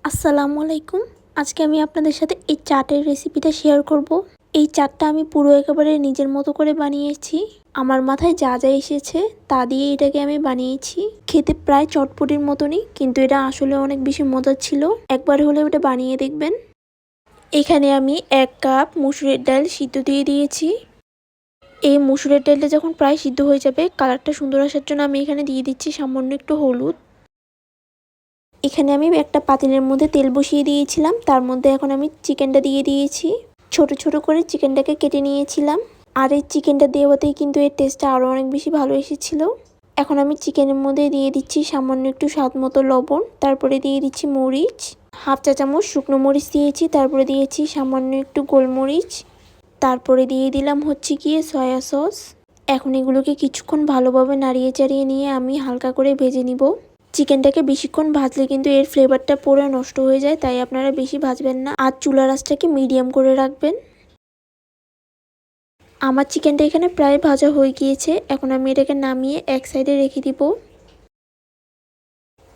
আসসালামু আলাইকুম। আজকে আমি আপনাদের সাথে এই চাটের রেসিপিটা শেয়ার করব। এই চাটটা আমি পুরো একেবারে নিজের মতো করে বানিয়েছি। আমার মাথায় যা যা এসেছে তা দিয়ে এটাকে আমি বানিয়েছি। খেতে প্রায় চটপটির মতনই, কিন্তু এটা আসলে অনেক বেশি মজার ছিল। একবার হলে ওটা বানিয়ে দেখবেন। এখানে আমি 1 কাপ মসুরের ডাল সিদ্ধ দিয়ে দিয়েছি। এই মসুরের ডালটা যখন প্রায় সিদ্ধ হয়ে যাবে, কালারটা সুন্দর আসার জন্য আমি এখানে দিয়ে দিচ্ছি সামান্য একটু হলুদ। এখানে আমি একটা পাতিলের মধ্যে তেল বসিয়ে দিয়েছিলাম, তার মধ্যে এখন আমি চিকেনটা দিয়ে দিয়েছি। ছোট ছোট করে চিকেনটাকে কেটে নিয়েছিলাম। আর এই চিকেনটা দেওয়াতেই কিন্তু এর টেস্টটা আরও অনেক বেশি ভালো এসেছিল। এখন আমি চিকেনের মধ্যে দিয়ে দিচ্ছি সামান্য একটু স্বাদ মতো লবণ, তারপরে দিয়ে দিচ্ছি মরিচ, 1/2 চা চামচ শুকনো মরিচ দিয়েছি, তারপরে দিয়েছি সামান্য একটু গোলমরিচ, তারপরে দিয়ে দিলাম গিয়ে সয়া সস। এখন এগুলোকে কিছুক্ষণ ভালোভাবে নাড়িয়ে চাড়িয়ে নিয়ে আমি হালকা করে ভেজে নিব। চিকেনটাকে বেশিক্ষণ ভাজলে কিন্তু এর ফ্লেভারটা পুরো নষ্ট হয়ে যায়, তাই আপনারা বেশি ভাজবেন না আর চুলার আঁচটাকে মিডিয়াম করে রাখবেন। আমার চিকেনটা এখানে প্রায় ভাজা হয়ে গিয়েছে। এখন আমি এটাকে নামিয়ে এক সাইডে রেখে দিব।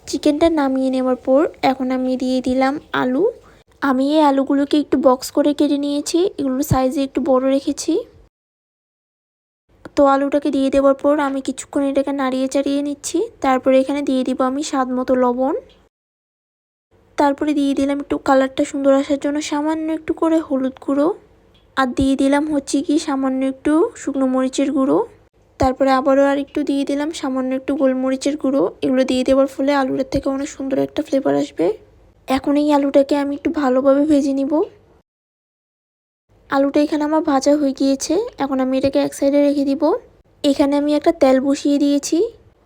চিকেনটা নামিয়ে নেওয়ার পর এখন আমি দিয়ে দিলাম আলু। আমি এই আলুগুলোকে একটু বক্স করে কেটে নিয়েছি, এগুলো সাইজে একটু বড় রেখেছি। তো আলুটাকে দিয়ে দেওয়ার পর আমি কিছুক্ষণ এটাকে নাড়িয়ে চাড়িয়ে নিচ্ছি। তারপরে এখানে দিয়ে দিব আমি স্বাদ মতো লবণ। তারপরে দিয়ে দিলাম একটু কালারটা সুন্দর আসার জন্য সামান্য একটু করে হলুদ গুঁড়ো। আর দিয়ে দিলাম সামান্য একটু শুকনো মরিচের গুঁড়ো। তারপরে আবারও আর একটু দিয়ে দিলাম সামান্য একটু গোলমরিচের গুঁড়ো। এগুলো দিয়ে দেওয়ার ফলে আলুটার থেকে অনেক সুন্দর একটা ফ্লেভার আসবে। এখন এই আলুটাকে আমি একটু ভালোভাবে ভেজে নিব। আলুটা এখানে আমার ভাজা হয়ে গিয়েছে। এখন আমি এটাকে এক সাইডে রেখে দিব। এখানে আমি একটা তেল বসিয়ে দিয়েছি।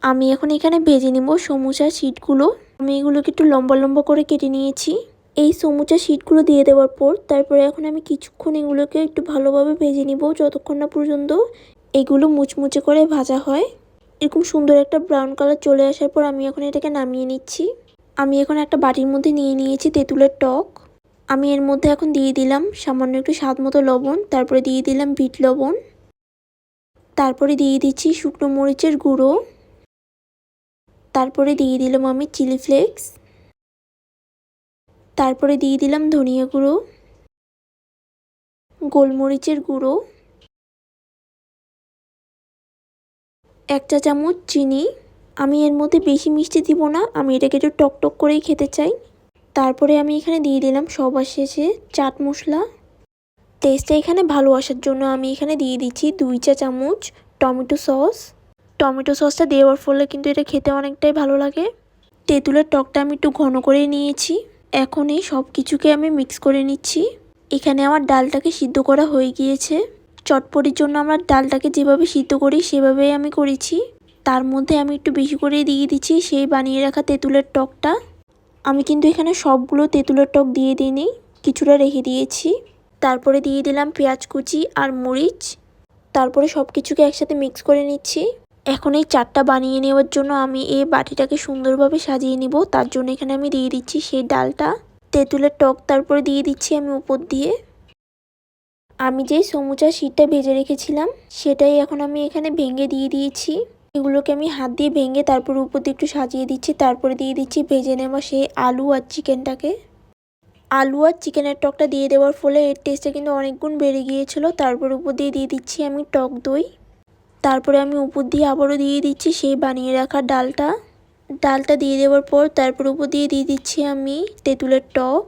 আমি এখন এখানে ভেজে নিব সমুচার শিটগুলো। আমি এগুলোকে একটু লম্বা লম্বা করে কেটে নিয়েছি। এই সমুচার শিটগুলো দিয়ে দেওয়ার পর তারপরে এখন আমি কিছুক্ষণ এগুলোকে একটু ভালোভাবে ভেজে নিব, যতক্ষণ না পর্যন্ত এগুলো মুচমুচে করে ভাজা হয়। এরকম সুন্দর একটা ব্রাউন কালার চলে আসার পর আমি এখন এটাকে নামিয়ে নিচ্ছি। আমি এখন একটা বাটির মধ্যে নিয়ে নিয়েছি তেঁতুলের টক। আমি এর মধ্যে এখন দিয়ে দিলাম সামান্য একটু স্বাদ মতো লবণ, তারপরে দিয়ে দিলাম বিট লবণ, তারপরে দিয়ে দিচ্ছি শুকনো মরিচের গুঁড়ো, তারপরে দিয়ে দিলাম আমি চিলি ফ্লেক্স, তারপরে দিয়ে দিলাম ধনিয়া গুঁড়ো, গোলমরিচের গুঁড়ো, 1 চা চামচ চিনি। আমি এর মধ্যে বেশি মিষ্টি দিব না, আমি এটাকে একটু টক টক করেই খেতে চাই। তারপরে আমি এখানে দিয়ে দিলাম সবার শেষে চাট মশলা। টেস্টটা এখানে ভালো আসার জন্য আমি এখানে দিয়ে দিচ্ছি 2 চা চামচ টমেটো সস। টমেটো সসটা দেওয়ার ফলে কিন্তু এটা খেতে অনেকটাই ভালো লাগে। তেঁতুলের টকটা আমি একটু ঘন করে নিয়েছি। এখন এই সব কিছুকে আমি মিক্স করে নিচ্ছি। এখানে আমার ডালটাকে সিদ্ধ করা হয়ে গিয়েছে। চটপটির জন্য আমরা ডালটাকে যেভাবে সিদ্ধ করি সেভাবেই আমি করেছি। তার মধ্যে আমি একটু বেশি করে দিয়ে দিচ্ছি সেই বানিয়ে রাখা তেঁতুলের টকটা। আমি কিন্তু এখানে সবগুলো তেঁতুলের টক দিয়ে দিইনি, কিছুটা রেখে দিয়েছি। তারপরে দিয়ে দিলাম পেঁয়াজ কুচি আর মরিচ। তারপরে সব কিছুকে একসাথে মিক্স করে নিচ্ছি। এখন এই চাটটা বানিয়ে নেওয়ার জন্য আমি এই বাটিটাকে সুন্দরভাবে সাজিয়ে নিব। তার জন্য এখানে আমি দিয়ে দিচ্ছি সেই ডালটা, তেঁতুলের টক, তারপরে দিয়ে দিচ্ছি আমি উপর দিয়ে আমি যেই সমুচা শিটটা ভেজে রেখেছিলাম সেটাই এখন আমি এখানে ভেঙে দিয়ে দিয়েছি। এগুলোকে আমি হাত দিয়ে ভেঙে তারপরে উপর দিয়ে একটু সাজিয়ে দিচ্ছি। তারপরে দিয়ে দিচ্ছি ভেজে নেওয়া সেই আলু আর চিকেনটাকে। আলু আর চিকেনের টকটা দিয়ে দেওয়ার ফলে এর টেস্টটা কিন্তু অনেক গুণ বেড়ে গিয়েছিল। তারপর উপর দিয়ে দিয়ে দিচ্ছি আমি টক দই। তারপরে আমি উপর দিয়ে আবারও দিয়ে দিচ্ছি সেই বানিয়ে রাখা ডালটা দিয়ে দেওয়ার পর তারপর উপর দিয়ে দিয়ে দিচ্ছি আমি তেঁতুলের টক।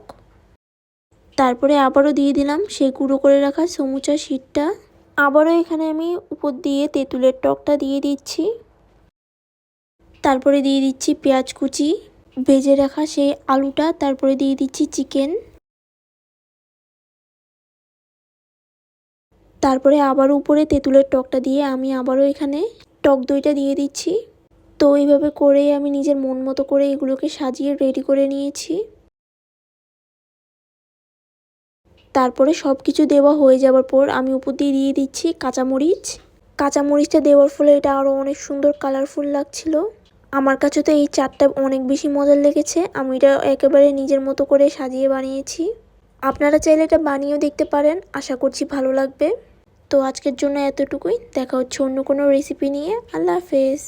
তারপরে আবারও দিয়ে দিলাম সেই গুঁড়ো করে রাখা সমুচা শিটটা। আবারও এখানে আমি উপর দিয়ে তেঁতুলের টকটা দিয়ে দিচ্ছি। তারপরে দিয়ে দিচ্ছি পেঁয়াজ কুচি, ভেজে রাখা সেই আলুটা, তারপরে দিয়ে দিচ্ছি চিকেন। তারপরে আবারও উপরে তেঁতুলের টকটা দিয়ে আমি আবারও এখানে টক দইটা দিয়ে দিচ্ছি। তো এইভাবে করে আমি নিজের মন মতো করে এগুলোকে সাজিয়ে রেডি করে নিয়েছি। তারপরে সব কিছু দেওয়া হয়ে যাওয়ার পর আমি উপর দিয়ে দিয়ে দিচ্ছি কাঁচামরিচ। কাঁচামরিচটা দেওয়ার ফলে এটা আরও অনেক সুন্দর কালারফুল লাগছিল। আমার কাছে তো এই চাটটা অনেক বেশি মজার লেগেছে। আমি এটা একেবারে নিজের মতো করে সাজিয়ে বানিয়েছি। আপনারা চাইলে এটা বানিয়েও দেখতে পারেন, আশা করছি ভালো লাগবে। তো আজকের জন্য এতটুকুই, দেখা হচ্ছে অন্য কোনো রেসিপি নিয়ে। আল্লাহ হাফেজ।